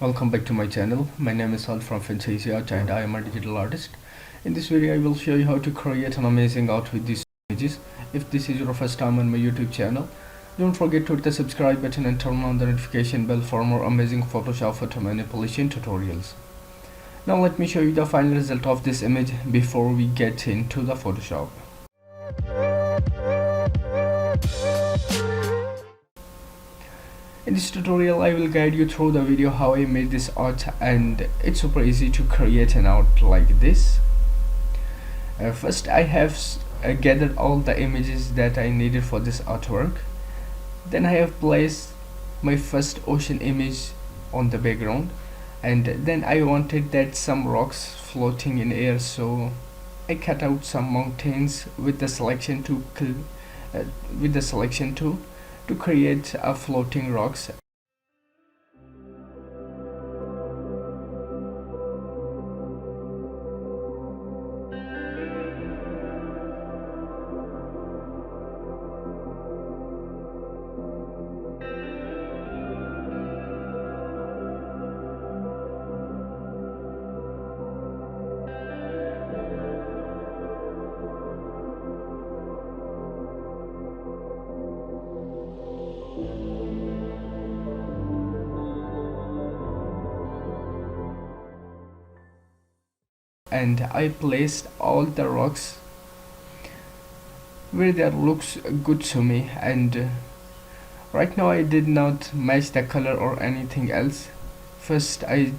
Welcome back to my channel. My name is Al from Fantasia and I am a digital artist. In this video I will show you how to create an amazing art with these images. If this is your first time on my YouTube channel, don't forget to hit the subscribe button and turn on the notification bell for more amazing Photoshop photo manipulation tutorials. Now let me show you the final result of this image before we get into the Photoshop. In this tutorial I will guide you through the video how I made this art, and it's super easy to create an art like this. First I have gathered all the images that I needed for this artwork. Then I have placed my first ocean image on the background, and then I wanted that some rocks floating in air, so I cut out some mountains with the selection tool to create a floating rocks. And I placed all the rocks where that looks good to me, and right now I did not match the color or anything else. First I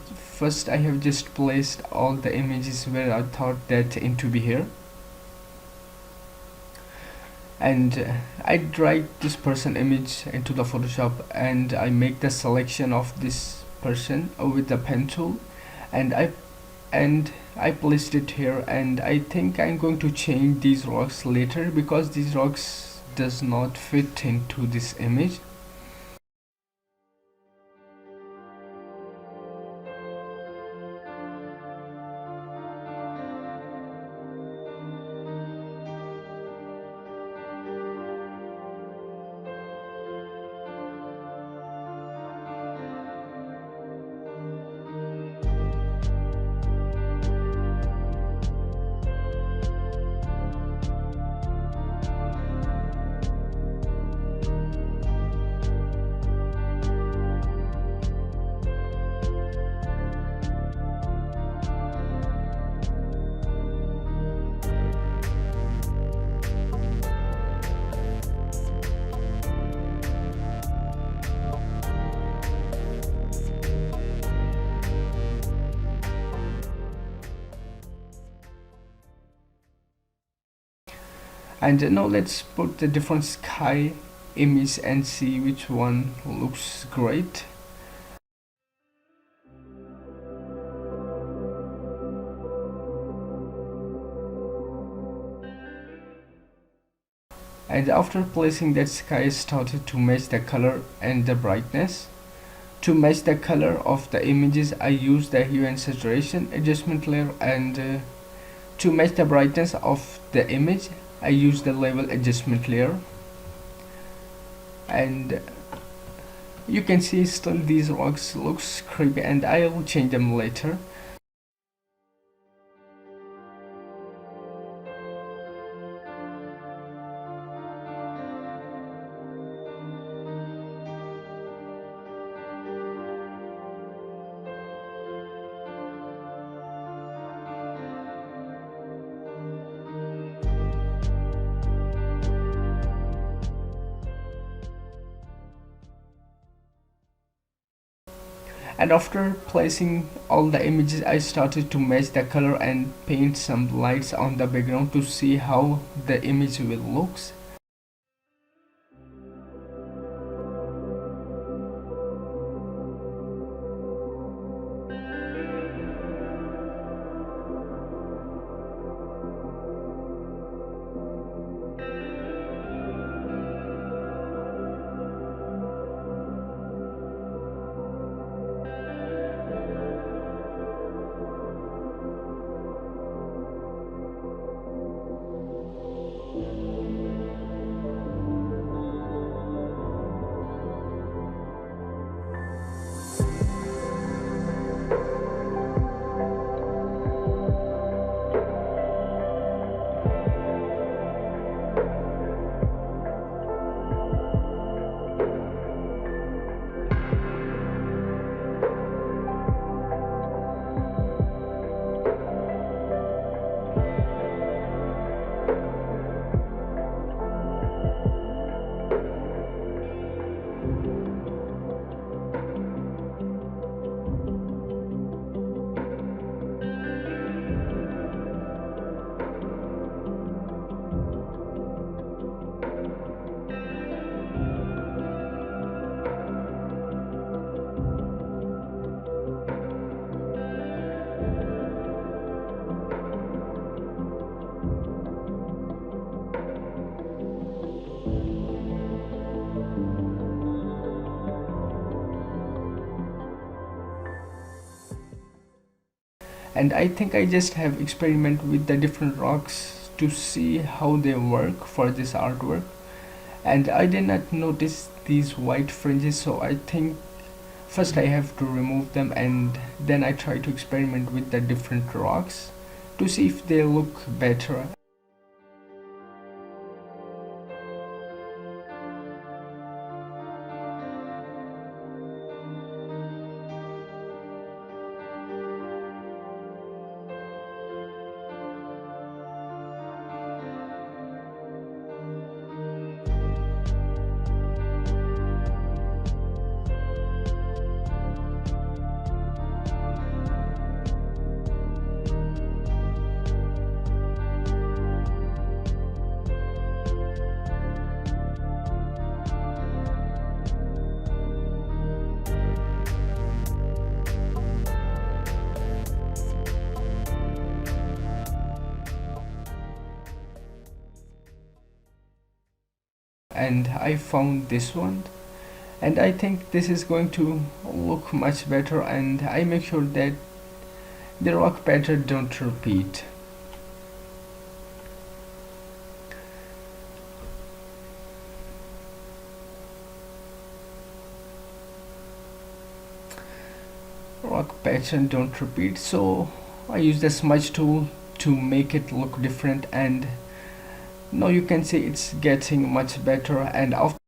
have just placed all the images where I thought that in to be here, and I drag this person image into the Photoshop and I make the selection of this person with the pen tool, and I placed it here, and I think I'm going to change these rocks later because these rocks does not fit into this image. And now let's put the different sky image and see which one looks great. And after placing that sky, I started to match the color and the brightness. To match the color of the images, I used the hue and saturation adjustment layer, and to match the brightness of the image, I use the level adjustment layer. And you can see still these rocks looks creepy, and I will change them later. And after placing all the images, I started to match the color and paint some lights on the background to see how the image will looks. And I think I just have experiment with the different rocks to see how they work for this artwork. And I did not notice these white fringes, so I think first I have to remove them, and then I try to experiment with the different rocks to see if they look better. And I found this one, and I think this is going to look much better, and I make sure that the rock pattern don't repeat. Rock pattern don't repeat, so I use the smudge tool to make it look different, and now you can see it's getting much better. And after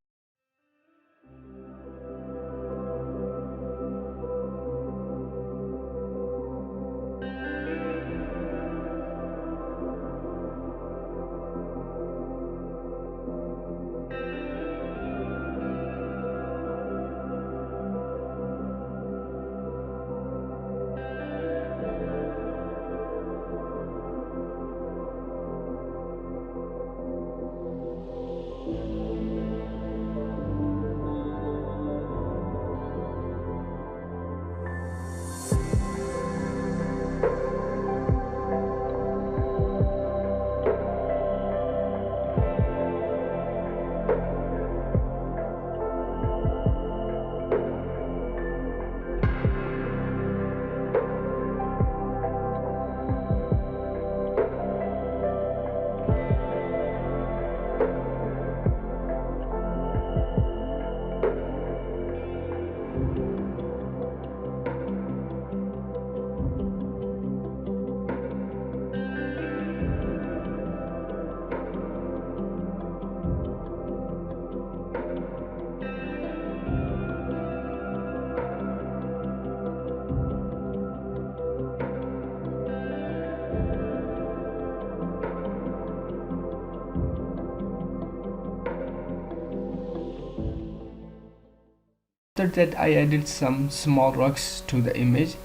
that I added some small rocks to the image,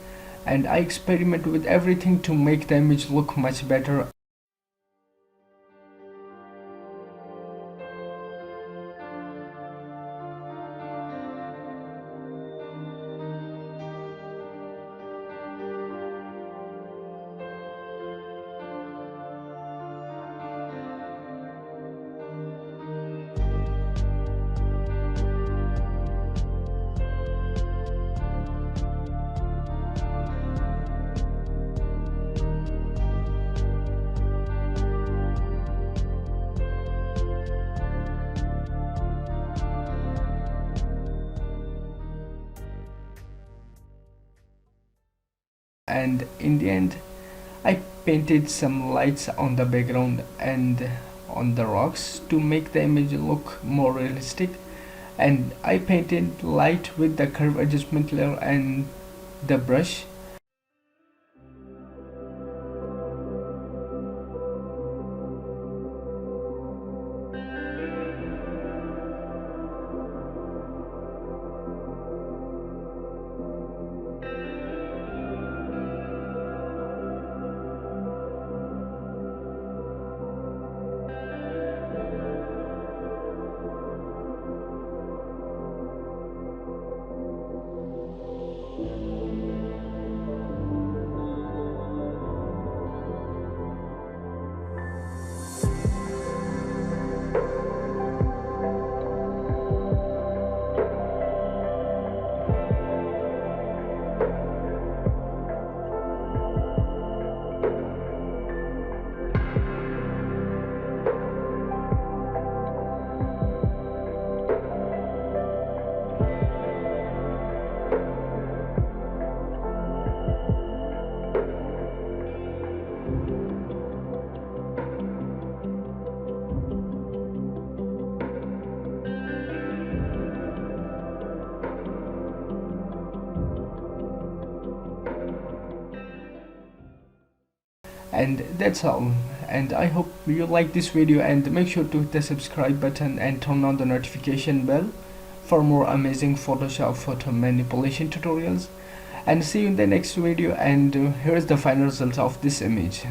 and I experiment with everything to make the image look much better. And in the end, I painted some lights on the background and on the rocks to make the image look more realistic. And I painted light with the curve adjustment layer and the brush. And that's all, and I hope you like this video, and make sure to hit the subscribe button and turn on the notification bell for more amazing Photoshop photo manipulation tutorials. And see you in the next video, and here's the final result of this image.